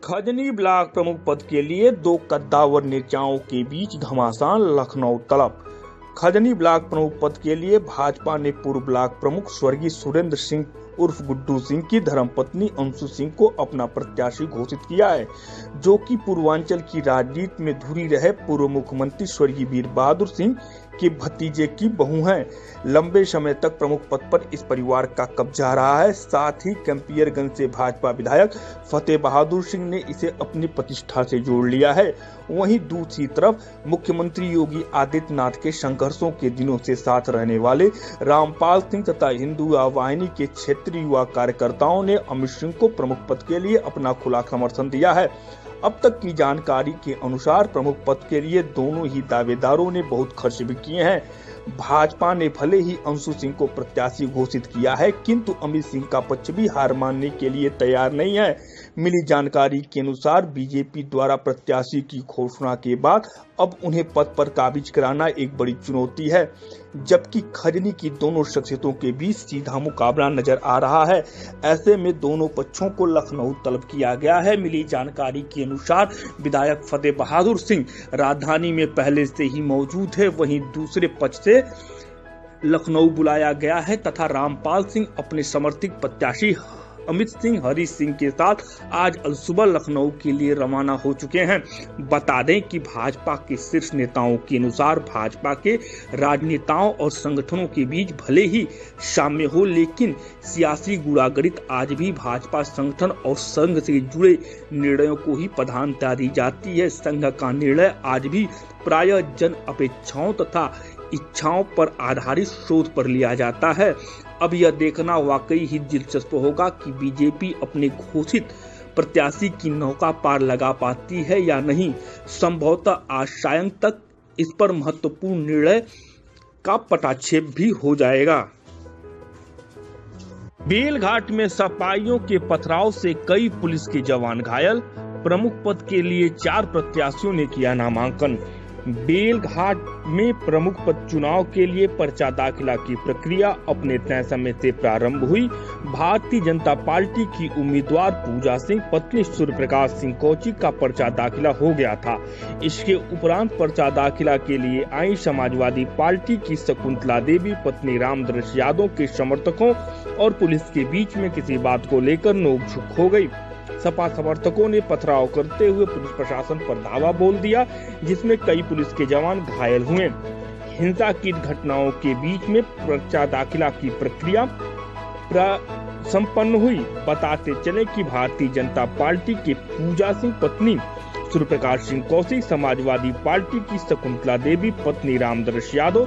Khajni block प्रमुख पद के लिए दो कद्दावर नेताओं के बीच घमासान, लखनऊ तलब। खजनी ब्लॉक प्रमुख पद के लिए भाजपा ने पूर्व ब्लॉक प्रमुख स्वर्गीय सुरेंद्र सिंह उर्फ गुड्डू सिंह की धर्मपत्नी अंशु सिंह को अपना प्रत्याशी घोषित किया है, जो कि पूर्वांचल की राजनीति में धुरी रहे पूर्व मुख्यमंत्री स्वर्गीय वीर बहादुर सिंह के भतीजे की बहू हैं। लंबे समय तक प्रमुख पद पर इस परिवार का कब्जा रहा है। साथ ही कैंपियरगंज से भाजपा विधायक फतेह बहादुर सिंह ने इसे अपनी प्रतिष्ठा से जोड़ लिया है। वहीं दूसरी तरफ मुख्यमंत्री योगी आदित्यनाथ के संघर्षों के दिनों से साथ रहने वाले रामपाल सिंह तथा हिंदू वाहिनी के क्षेत्रीय युवा कार्यकर्ताओं ने अमित सिंह को प्रमुख पद के लिए अपना खुला समर्थन दिया है। अब तक की जानकारी के अनुसार प्रमुख पद के लिए दोनों ही दावेदारों ने बहुत खर्च भी किए हैं। भाजपा ने भले ही अंशु सिंह को प्रत्याशी घोषित किया है, किंतु अमित सिंह का पक्ष भी हार मानने के लिए तैयार नहीं है। मिली जानकारी के अनुसार बीजेपी द्वारा प्रत्याशी की घोषणा के बाद अब उन्हें पद पर काबिज कराना एक बड़ी चुनौती है, जबकि खजनी की दोनों शख्सियतों के बीच सीधा मुकाबला नजर आ रहा है। ऐसे में दोनों पक्षों को लखनऊ तलब किया गया है। मिली जानकारी के अनुसार विधायक फतेह बहादुर सिंह राजधानी में पहले से ही मौजूद है, वहीं दूसरे पक्ष से लखनऊ बुलाया गया है तथा रामपाल सिंह अपने समर्थित प्रत्याशी अमित सिंह हरी सिंह के साथ आज सुबह लखनऊ के लिए रवाना हो चुके हैं। बता दें कि भाजपा के शीर्ष नेताओं के अनुसार भाजपा के राजनेताओं और संगठनों के बीच भले ही साम्य हो, लेकिन सियासी गुड़ागड़ित आज भी भाजपा संगठन और संघ से जुड़े निर्णयों को ही प्रधानता दी जाती है। संघ का निर्णय आज भी प्रायः जन अपेक्षाओं तथा इच्छाओं पर आधारित शोध पर लिया जाता है। अब यह देखना वाकई ही दिलचस्प होगा कि बीजेपी अपने घोषित प्रत्याशी की नौका पार लगा पाती है या नहीं। संभवतः आज सायं तक इस पर महत्वपूर्ण निर्णय का पटाक्षेप भी हो जाएगा। बेलघाट में सपाइयों के पथराव से कई पुलिस के जवान घायल। प्रमुख पद के लिए 4 प्रत्याशियों ने किया नामांकन। बेलघाट में प्रमुख पद चुनाव के लिए पर्चा दाखिला की प्रक्रिया अपने तय समय से प्रारंभ हुई। भारतीय जनता पार्टी की उम्मीदवार पूजा सिंह पत्नी सूर्य प्रकाश सिंह कौशिक का पर्चा दाखिला हो गया था। इसके उपरांत पर्चा दाखिला के लिए आई समाजवादी पार्टी की शकुंतला देवी पत्नी रामदर्श यादव के समर्थकों और पुलिस के बीच में किसी बात को लेकर नोकझोंक हो गई। सपा समर्थकों ने पथराव करते हुए पुलिस प्रशासन पर धावा बोल दिया, जिसमें कई पुलिस के जवान घायल हुए। हिंसा की घटनाओं के बीच में पर्चा दाखिला की प्रक्रिया संपन्न हुई। बताते चले कि भारतीय जनता पार्टी के पूजा सिंह पत्नी सूर्य प्रकाश सिंह कौशिक, समाजवादी पार्टी की शकुंतला देवी पत्नी रामदर्श यादव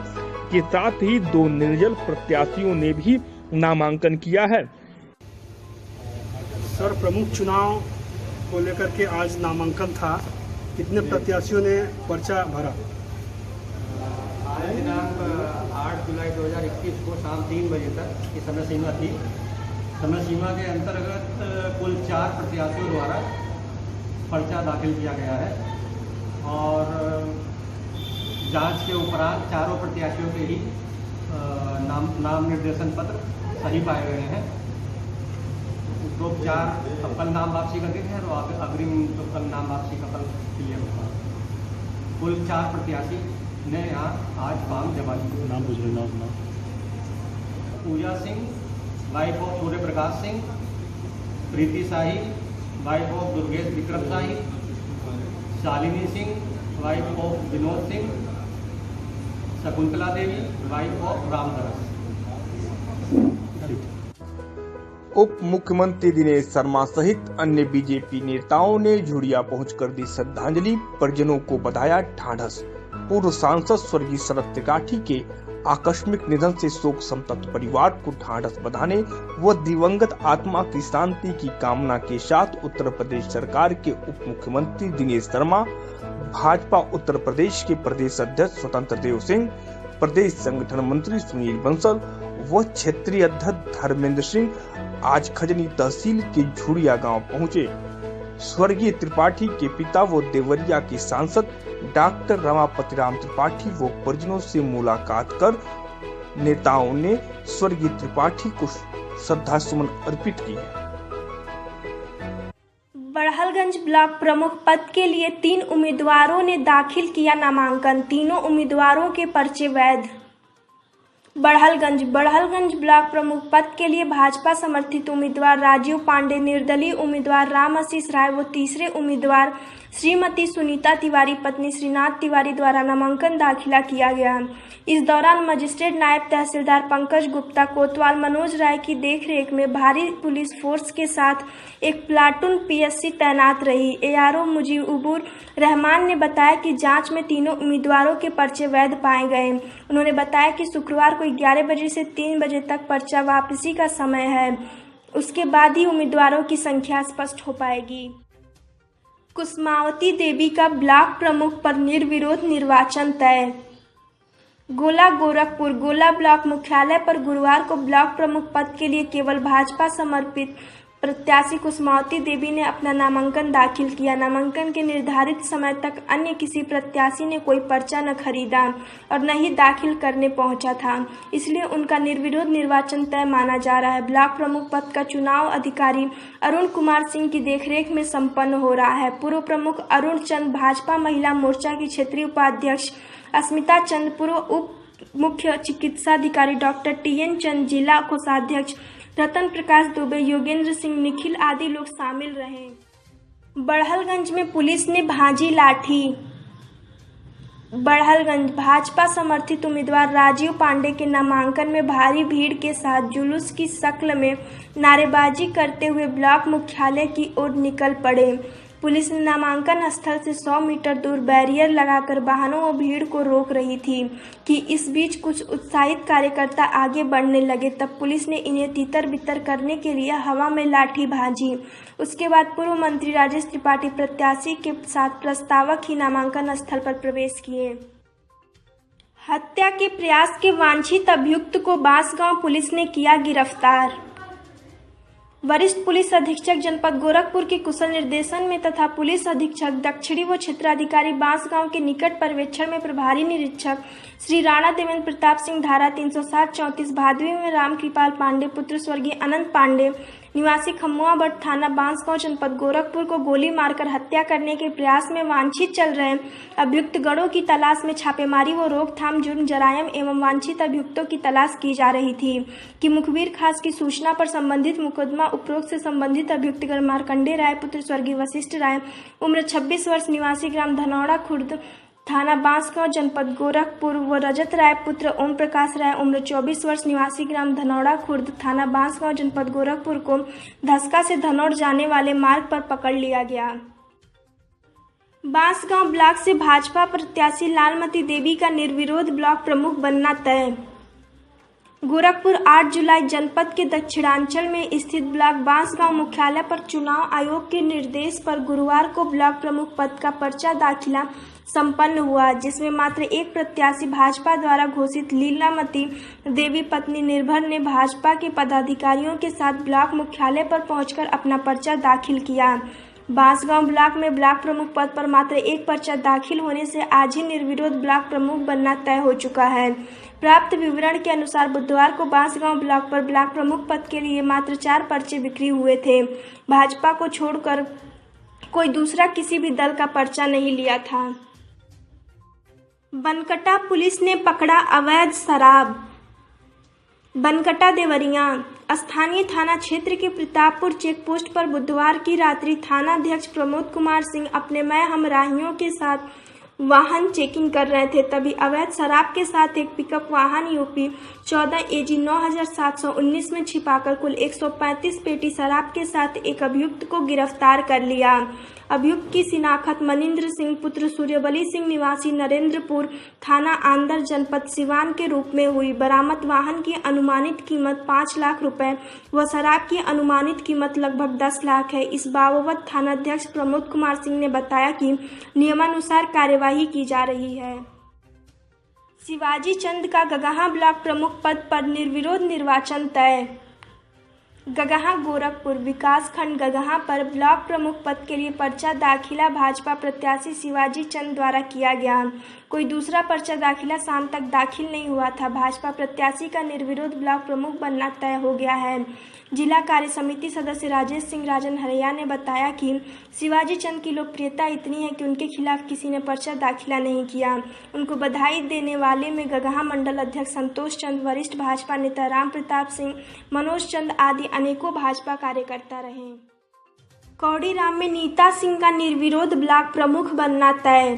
के साथ ही 2 निर्दलीय प्रत्याशियों ने भी नामांकन किया है। सर, प्रमुख चुनाव को लेकर के आज नामांकन था, कितने प्रत्याशियों ने पर्चा भरा? आज दिनांक 8 जुलाई 2021 को शाम 3 बजे तक की समय सीमा थी। समय सीमा के अंतर्गत कुल 4 प्रत्याशियों द्वारा पर्चा दाखिल किया गया है और जांच के उपरांत चारों प्रत्याशियों के ही नाम निर्देशन पत्र सही पाए गए हैं। तो 4 कल नाम वापसी का दिन है और अग्रिम तो कल नाम वापसी का कल क्लियर होगा। कुल 4 प्रत्याशी ने यहाँ आज फॉर्म जमा किया। नाम पूछ रहे? Puja Singh wife of Surya Prakash Singh, Preeti Shahi wife of Durgesh Vikram Shahi, Shalini Singh wife of Vinod Singh, Shakuntala Devi wife of Ramdaras. उप मुख्यमंत्री दिनेश शर्मा सहित अन्य बीजेपी नेताओं ने झुड़िया पहुंचकर दी श्रद्धांजलि, परिजनों को बताया ढांढस। पूर्व सांसद स्वर्गीय शरद त्रिपाठी के आकस्मिक निधन से शोक संतप्त परिवार को ढांढस बंधाने व दिवंगत आत्मा की शांति की कामना के साथ उत्तर प्रदेश सरकार के उप मुख्यमंत्री दिनेश शर्मा, भाजपा उत्तर प्रदेश के प्रदेश अध्यक्ष स्वतंत्र देव सिंह, प्रदेश संगठन मंत्री सुनील बंसल व क्षेत्रीय अध्यक्ष धर्मेंद्र सिंह आज खजनी तहसील के झुड़िया गांव पहुंचे। स्वर्गीय त्रिपाठी के पिता व देवरिया के सांसद डॉक्टर रमापति राम त्रिपाठी व परिजनों से मुलाकात कर नेताओं ने स्वर्गीय त्रिपाठी को श्रद्धासुमन अर्पित किए। बड़हलगंज ब्लॉक प्रमुख पद के लिए 3 उम्मीदवारों ने दाखिल किया नामांकन। तीनों उम्मीदवारों के पर्चे वैध। बड़हलगंज ब्लॉक प्रमुख पद के लिए भाजपा समर्थित उम्मीदवार राजीव पांडे, निर्दलीय उम्मीदवार राम आशीष राय व तीसरे उम्मीदवार श्रीमती सुनीता तिवारी पत्नी श्रीनाथ तिवारी द्वारा नामांकन दाखिला किया गया। इस दौरान मजिस्ट्रेट नायब तहसीलदार पंकज गुप्ता कोतवाल मनोज राय की देखरेख में भारी पुलिस फोर्स के साथ एक प्लाटून पीएससी तैनात रही। एआरओ मुजीबुर रहमान ने बताया कि जांच में तीनों उम्मीदवारों के पर्चे वैध पाए गए। उन्होंने बताया कि शुक्रवार को 11 बजे से 3 बजे तक पर्चा वापसी का समय है, उसके बाद ही उम्मीदवारों की संख्या स्पष्ट हो पाएगी। कुसुमावती देवी का ब्लॉक प्रमुख पर निर्विरोध निर्वाचन तय। गोला ब्लॉक मुख्यालय पर गुरुवार को ब्लॉक प्रमुख पद के लिए केवल भाजपा समर्पित प्रत्याशी कुसुमावती देवी ने अपना नामांकन दाखिल किया। नामांकन के निर्धारित समय तक अन्य किसी प्रत्याशी ने कोई पर्चा न खरीदा और न ही दाखिल करने पहुंचा था, इसलिए उनका निर्विरोध निर्वाचन तय माना जा रहा है। ब्लॉक प्रमुख पद का चुनाव अधिकारी अरुण कुमार सिंह की देखरेख में संपन्न हो रहा है। पूर्व प्रमुख अरुण चंद, भाजपा महिला मोर्चा की क्षेत्रीय उपाध्यक्ष अस्मिता चंद, पूर्व उप मुख्य चिकित्साधिकारी डॉक्टर TN चंद, जिला कोषाध्यक्ष रतन प्रकाश दुबे, योगेंद्र सिंह, निखिल आदि लोग शामिल रहे। बड़हलगंज में पुलिस ने भांजी लाठी। बड़हलगंज भाजपा समर्थित उम्मीदवार राजीव पांडे के नामांकन में भारी भीड़ के साथ जुलूस की शक्ल में नारेबाजी करते हुए ब्लॉक मुख्यालय की ओर निकल पड़े। पुलिस ने नामांकन स्थल से 100 मीटर दूर बैरियर लगाकर वाहनों व भीड़ को रोक रही थी कि इस बीच कुछ उत्साहित कार्यकर्ता आगे बढ़ने लगे। तब पुलिस ने इन्हें तितर बितर करने के लिए हवा में लाठी भांजी। उसके बाद पूर्व मंत्री राजेश त्रिपाठी प्रत्याशी के साथ प्रस्तावक ही नामांकन स्थल पर प्रवेश किए। हत्या के प्रयास के वांछित अभियुक्त को बांसगांव पुलिस ने किया गिरफ्तार। वरिष्ठ पुलिस अधीक्षक जनपद गोरखपुर के कुशल निर्देशन में तथा पुलिस अधीक्षक दक्षिणी व क्षेत्राधिकारी बांसगांव के निकट पर्यवेक्षण में प्रभारी निरीक्षक श्री राणा देवेंद्र प्रताप सिंह धारा 307-34 भादवी में राम कृपाल पांडे पुत्र स्वर्गीय अनंत पांडे निवासी खमुआबट थाना बांसगांव जनपद गोरखपुर को गोली मारकर हत्या करने के प्रयास में वांछित चल रहे अभियुक्त गणों की तलाश में छापेमारी व रोकथाम जुर्म जरायम एवं वांछित अभियुक्तों की तलाश की जा रही थी कि मुखबिर खास की सूचना पर संबंधित मुकदमा उपरोक्त से संबंधित अभियुक्तगण मार्कंडेय राय पुत्र स्वर्गीय वशिष्ठ राय उम्र 26 वर्ष निवासी ग्राम धनौड़ा खुर्द थाना बांसगांव जनपद गोरखपुर व रजत राय पुत्र ओम प्रकाश राय उम्र 24 वर्ष निवासी ग्राम धनौड़ा खुर्द थाना बांसगांव जनपद गोरखपुर को धसका से धनौड़ जाने वाले मार्ग पर पकड़ लिया गया। बांसगांव ब्लॉक से भाजपा प्रत्याशी लालमती देवी का निर्विरोध ब्लॉक प्रमुख बनना तय। गोरखपुर 8 जुलाई जनपद के दक्षिणांचल में स्थित ब्लॉक बांसगांव मुख्यालय पर चुनाव आयोग के निर्देश पर गुरुवार को ब्लॉक प्रमुख पद का पर्चा दाखिला संपन्न हुआ, जिसमें मात्र एक प्रत्याशी भाजपा द्वारा घोषित लीलामती देवी पत्नी निर्भर ने भाजपा के पदाधिकारियों के साथ ब्लॉक मुख्यालय पर पहुंचकर अपना पर्चा दाखिल किया। बांसगांव ब्लॉक में ब्लॉक प्रमुख पद पर मात्र एक पर्चा दाखिल होने से आज ही निर्विरोध ब्लॉक प्रमुख बनना तय हो चुका है। प्राप्त विवरण के अनुसार बुधवार को बांसगांव ब्लॉक पर ब्लॉक प्रमुख पद के लिए मात्र 4 पर्चे बिक्री हुए थे। भाजपा को छोड़कर कोई दूसरा किसी भी दल का पर्चा नहीं लिया था। बनकटा पुलिस ने पकड़ा अवैध शराब। बनकटा देवरिया स्थानीय थाना क्षेत्र के प्रतापपुर चेक पोस्ट पर बुधवार की रात्रि थानाध्यक्ष प्रमोद कुमार सिंह अपने मैं हमराहियों के साथ वाहन चेकिंग कर रहे थे, तभी अवैध शराब के साथ एक पिकअप वाहन यूपी 14 AG 9719 में छिपाकर कुल 135 पेटी शराब के साथ एक अभियुक्त को गिरफ्तार कर लिया। अभियुक्त की शिनाख्त मनिंद्र सिंह पुत्र सूर्यबली सिंह निवासी नरेंद्रपुर थाना आंदर जनपद सिवान के रूप में हुई। बरामद वाहन की अनुमानित कीमत 5 लाख रुपए व शराब की अनुमानित कीमत लगभग 10 लाख है। इस बाबत थानाध्यक्ष प्रमोद कुमार सिंह ने बताया कि नियमानुसार कार्यवाही की जा रही है। शिवाजी चंद का गगहा ब्लॉक प्रमुख पद पर निर्विरोध निर्वाचन तय। गगहा गोरखपुर विकासखंड गगहा पर ब्लॉक प्रमुख पद के लिए पर्चा दाखिला भाजपा प्रत्याशी शिवाजी चंद द्वारा किया गया। कोई दूसरा पर्चा दाखिला शाम तक दाखिल नहीं हुआ था। भाजपा प्रत्याशी का निर्विरोध ब्लॉक प्रमुख बनना तय हो गया है। जिला कार्य समिति सदस्य राजेश सिंह राजन हरैया ने बताया कि शिवाजी चंद की लोकप्रियता इतनी है कि उनके खिलाफ किसी ने पर्चा दाखिला नहीं किया। उनको बधाई देने वाले में गगहा मंडल अध्यक्ष संतोष चंद, वरिष्ठ भाजपा नेता राम प्रताप सिंह, मनोज चंद आदि अनेकों भाजपा कार्यकर्ता रहे। कौड़ीराम में नीता सिंह का निर्विरोध ब्लॉक प्रमुख बनना तय।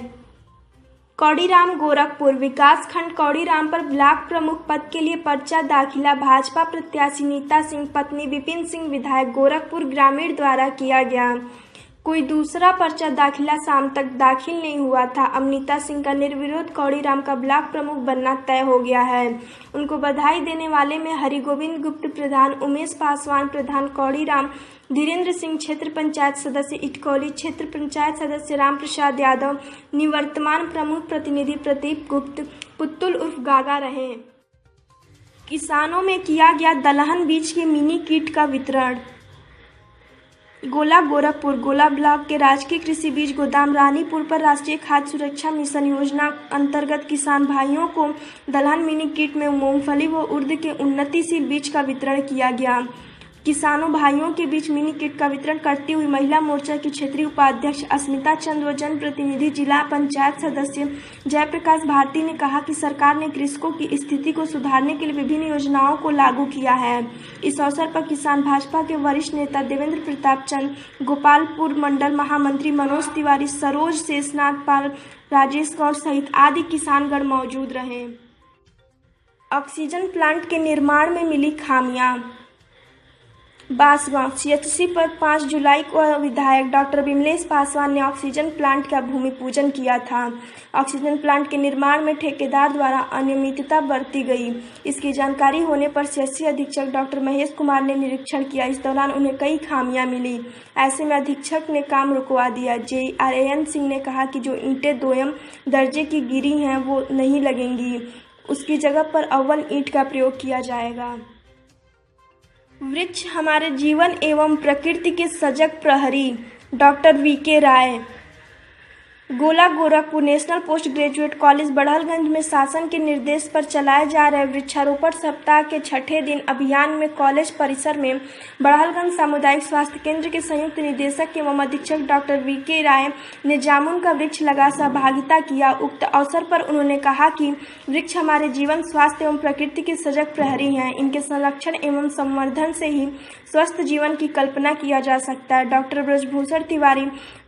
कौड़ीराम गोरखपुर विकासखंड कौड़ीराम पर ब्लॉक प्रमुख पद के लिए पर्चा दाखिला भाजपा प्रत्याशी नीता सिंह पत्नी विपिन सिंह विधायक गोरखपुर ग्रामीण द्वारा किया गया। कोई दूसरा पर्चा दाखिला शाम तक दाखिल नहीं हुआ था। अब नीता सिंह का निर्विरोध कौड़ीराम का ब्लॉक प्रमुख बनना तय हो गया है। उनको बधाई देने वाले में हरिगोविंद गुप्त प्रधान, उमेश पासवान प्रधान कौड़ीराम, धीरेन्द्र सिंह क्षेत्र पंचायत सदस्य इटकौली, क्षेत्र पंचायत सदस्य राम प्रसाद यादव, निवर्तमान प्रमुख प्रतिनिधि प्रदीप गुप्त, पुत्तुल उर्फ गागा रहे। किसानों में किया गया दलहन बीज के मिनी किट का वितरण। गोला गोरखपुर गोला ब्लॉक के राजकीय कृषि बीज गोदाम रानीपुर पर राष्ट्रीय खाद्य सुरक्षा मिशन योजना अंतर्गत किसान भाइयों को दलहन मिनी किट में मूंगफली व उड़द के उन्नतिशील बीज का वितरण किया गया। किसानों भाइयों के बीच मिनी किट का वितरण करती हुई महिला मोर्चा की क्षेत्रीय उपाध्यक्ष अस्मिता चंद व जनप्रतिनिधि जिला पंचायत सदस्य जयप्रकाश भारती ने कहा कि सरकार ने कृषकों की स्थिति को सुधारने के लिए विभिन्न योजनाओं को लागू किया है। इस अवसर पर किसान भाजपा के वरिष्ठ नेता देवेंद्र प्रताप चंद, गोपालपुर मंडल महामंत्री मनोज तिवारी, सरोज शेषनाथ पाल, राजेश गौर सहित आदि किसानगण मौजूद रहे। ऑक्सीजन प्लांट के निर्माण में मिली खामियां। बांसगांव सीएचसी पर 5 जुलाई को विधायक डॉक्टर विमलेश पासवान ने ऑक्सीजन प्लांट का भूमि पूजन किया था। ऑक्सीजन प्लांट के निर्माण में ठेकेदार द्वारा अनियमितता बरती गई। इसकी जानकारी होने पर सीएचसी अधीक्षक डॉक्टर महेश कुमार ने निरीक्षण किया। इस दौरान उन्हें कई खामियां मिली। ऐसे में अधीक्षक ने काम रुकवा दिया। JRAN सिंह ने कहा कि जो ईंटें दोयम दर्जे की गिरी हैं वो नहीं लगेंगी, उसकी जगह पर अव्वल ईंट का प्रयोग किया जाएगा। वृक्ष हमारे जीवन एवं प्रकृति के सजग प्रहरी, डॉक्टर VK राय। गोला Gorakhpur national post graduate college Barhalganj में शासन के निर्देश पर चलाए जा रहे वृक्षारोपण सप्ताह के 6ठे दिन अभियान में कॉलेज परिसर में बड़हलगंज सामुदायिक स्वास्थ्य केंद्र के संयुक्त निदेशक एवं अधीक्षक डॉक्टर VK राय ने जामुन का वृक्ष लगा सहभागिता किया। उक्त अवसर पर उन्होंने कहा कि वृक्ष हमारे जीवन, स्वास्थ्य एवं प्रकृति के सजग प्रहरी हैं। इनके संरक्षण एवं संवर्धन से ही स्वस्थ जीवन की कल्पना किया जा सकता है। Doctor Brajbhushan Tiwari,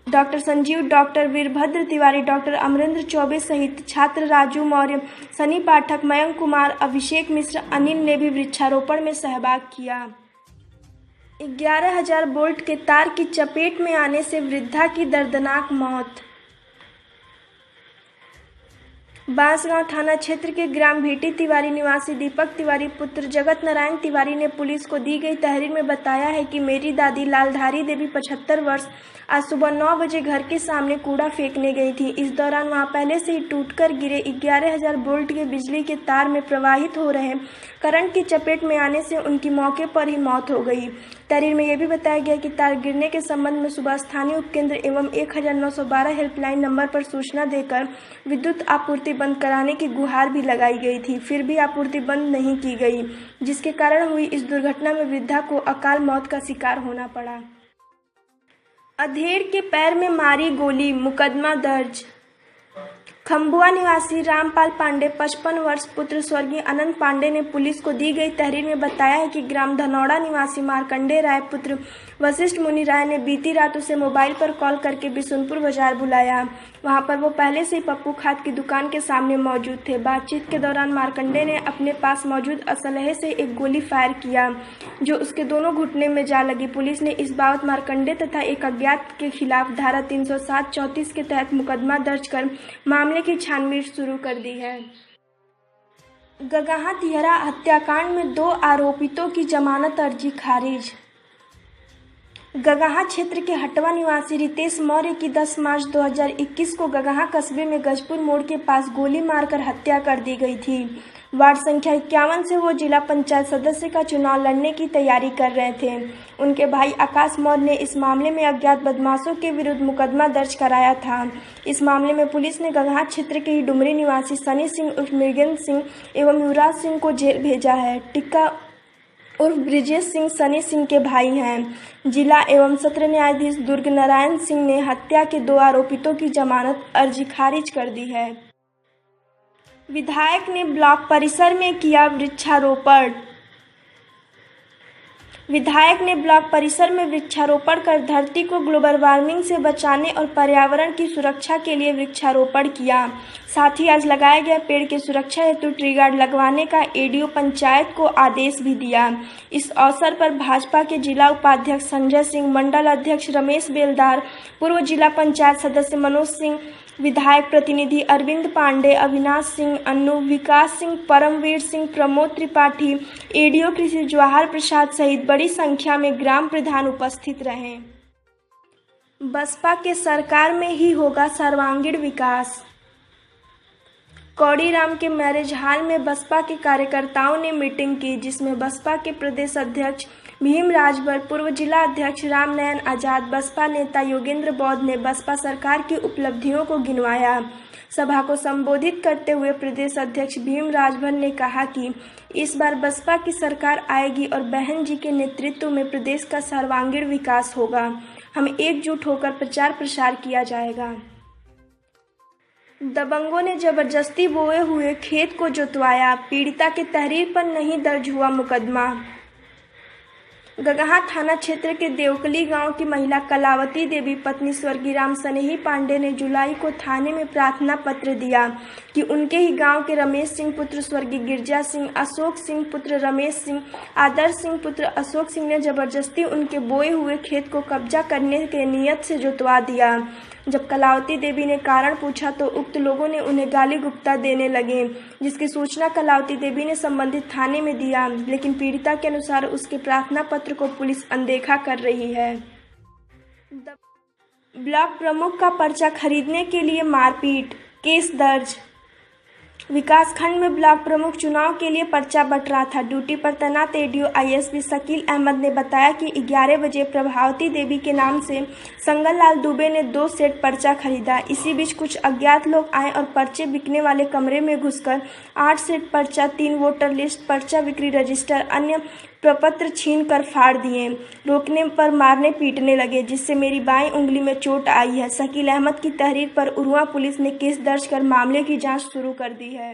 doctor Sanjeev, doctor Virbhadra Tiwari, doctor Amarendra Chaubey सहित छात्र राजू मौर्य, सनी पाठक, मयंक कुमार, अभिषेक मिश्र, अनिल ने भी वृक्षारोपण में सहभाग किया। 11,000 वोल्ट के तार की चपेट में आने से वृद्धा की दर्दनाक मौत। बांसगांव थाना क्षेत्र के ग्राम भीटी तिवारी निवासी दीपक तिवारी पुत्र जगत नारायण तिवारी ने पुलिस को दी गई तहरीर में बताया है कि मेरी दादी लालधारी देवी 75 वर्ष आज सुबह 9 बजे घर के सामने कूड़ा फेंकने गई थी। इस दौरान वहां पहले से ही टूटकर गिरे 11,000 वोल्ट के बिजली के तार में प्रवाहित हो रहे करंट की चपेट में आने से उनकी मौके पर ही मौत हो गई। तहरीर में यह भी बताया गया कि तार गिरने के संबंध में सुबह स्थानीय उपकेंद्र एवं 1912 हेल्पलाइन नंबर पर सूचना देकर विद्युत आपूर्ति बंद कराने की गुहार भी लगाई गई थी, फिर भी आपूर्ति बंद नहीं की गई, जिसके कारण हुई इस दुर्घटना में वृद्धा को अकाल मौत का शिकार होना पड़ा। अधेड़ के पैर में मारी गोली, मुकदमा दर्ज। खंबुआ निवासी रामपाल पांडे 55 वर्ष पुत्र स्वर्गीय अनंत पांडे ने पुलिस को दी गई तहरीर में बताया है कि ग्राम धनौड़ा निवासी मार्कंडे राय पुत्र वशिष्ठ मुनि राय ने बीती रात उसे मोबाइल पर कॉल करके बिशुनपुर बाजार बुलाया। वहां पर वो पहले से ही पप्पू खाद की दुकान के सामने मौजूद थे। बातचीत के दौरान मार्कंडे ने अपने पास मौजूद असलहे से एक गोली फायर किया जो उसके दोनों घुटने में जा लगी। पुलिस ने इस बाबत मार्कंडे तथा एक अज्ञात के खिलाफ धारा 307-34 के तहत मुकदमा दर्ज कर मामले की छानबीन शुरू कर दी है। गगहा दिहरा हत्याकांड में 2 आरोपितों की जमानत अर्जी खारिज। गगहा क्षेत्र के हटवा निवासी रितेश मौर्य की 10 मार्च 2021 को गगहा कस्बे में गजपुर मोड़ के पास गोली मारकर हत्या कर दी गई थी। वार्ड संख्या 51 से वो जिला पंचायत सदस्य का चुनाव लड़ने की तैयारी कर रहे थे। उनके भाई आकाश मौर्य ने इस मामले में अज्ञात बदमाशों के विरुद्ध मुकदमा दर्ज कराया था। इस मामले में पुलिस ने गगहा क्षेत्र के ही डुमरी निवासी सनी सिंह उर्फ मृगेंद्र सिंह एवं युवराज सिंह को जेल भेजा है। टिक्का उर्फ ब्रिजेश सिंह सनी सिंह के भाई हैं। जिला एवं सत्र न्यायाधीश दुर्ग नारायण सिंह ने हत्या के 2 आरोपितों की जमानत अर्जी खारिज कर दी है। विधायक ने ब्लॉक परिसर में किया वृक्षारोपण। विधायक ने ब्लॉक परिसर में वृक्षारोपण कर धरती को ग्लोबल वार्मिंग से बचाने और पर्यावरण की सुरक्षा के लिए वृक्षारोपण किया। साथ ही आज लगाए गए पेड़ की सुरक्षा हेतु ट्री गार्ड लगवाने का एडीओ पंचायत को आदेश भी दिया। इस अवसर पर भाजपा के जिला उपाध्यक्ष संजय सिंह, मंडल अध्यक्ष रमेश बेलदार, पूर्व जिला पंचायत सदस्य मनोज सिंह, विधायक प्रतिनिधि अरविंद पांडे, अविनाश सिंह, अन्नू, विकास सिंह, परमवीर सिंह, प्रमोद त्रिपाठी, एडीओ कृषि जवाहर प्रसाद सहित बड़ी संख्या में ग्राम प्रधान उपस्थित रहे। बसपा के सरकार में ही होगा सर्वांगीण विकास। कौड़ीराम के मैरिज हॉल में बसपा के कार्यकर्ताओं ने मीटिंग की, जिसमें बसपा के प्रदेश अध्यक्ष भीम राजभर, पूर्व जिला अध्यक्ष रामनयन आजाद, बसपा नेता योगेंद्र बौद्ध ने बसपा सरकार की उपलब्धियों को गिनवाया। सभा को संबोधित करते हुए प्रदेश अध्यक्ष भीम राजभर ने कहा कि इस बार बसपा की सरकार आएगी और बहन जी के नेतृत्व में प्रदेश का सर्वांगीण विकास होगा। हम एकजुट होकर प्रचार प्रसार किया जाएगा। दबंगों ने जबरदस्ती बोए हुए खेत को जोतवाया, पीड़िता के तहरीर पर नहीं दर्ज हुआ मुकदमा। गगहा थाना क्षेत्र के देवकली गांव की महिला कलावती देवी पत्नी स्वर्गीय राम स्नेही पांडे ने जुलाई को थाने में प्रार्थना पत्र दिया कि उनके ही गांव के रमेश सिंह पुत्र स्वर्गीय गिरजा सिंह, अशोक सिंह पुत्र रमेश सिंह, आदर्श सिंह पुत्र अशोक सिंह ने जबरदस्ती उनके बोए हुए खेत को कब्जा करने के नियत से जोतवा दिया। जब कलावती देवी ने कारण पूछा तो उक्त लोगों ने उन्हें गाली गुप्ता देने लगे, जिसकी सूचना कलावती देवी ने संबंधित थाने में दिया, लेकिन पीड़िता के अनुसार उसके प्रार्थना पत्र को पुलिस अनदेखा कर रही है। ब्लॉक प्रमुख का पर्चा खरीदने के लिए मारपीट, केस दर्ज। विकासखंड में ब्लॉक प्रमुख चुनाव के लिए पर्चा बंट रहा था। ड्यूटी पर तैनात एडीओ आईएसपी शकील अहमद ने बताया कि 11 बजे प्रभावती देवी के नाम से संगल लाल दुबे ने 2 सेट पर्चा खरीदा। इसी बीच कुछ अज्ञात लोग आए और पर्चे बिकने वाले कमरे में घुसकर 8 सेट पर्चा, 3 वोटर लिस्ट, पर्चा बिक्री रजिस्टर, अन्य प्रपत्र छीन कर फाड़ दिए। रोकने पर मारने पीटने लगे, जिससे मेरी बाईं उंगली में चोट आई है। शकील अहमद की तहरीर पर उरुआ पुलिस ने केस दर्ज कर मामले की जांच शुरू कर दी है।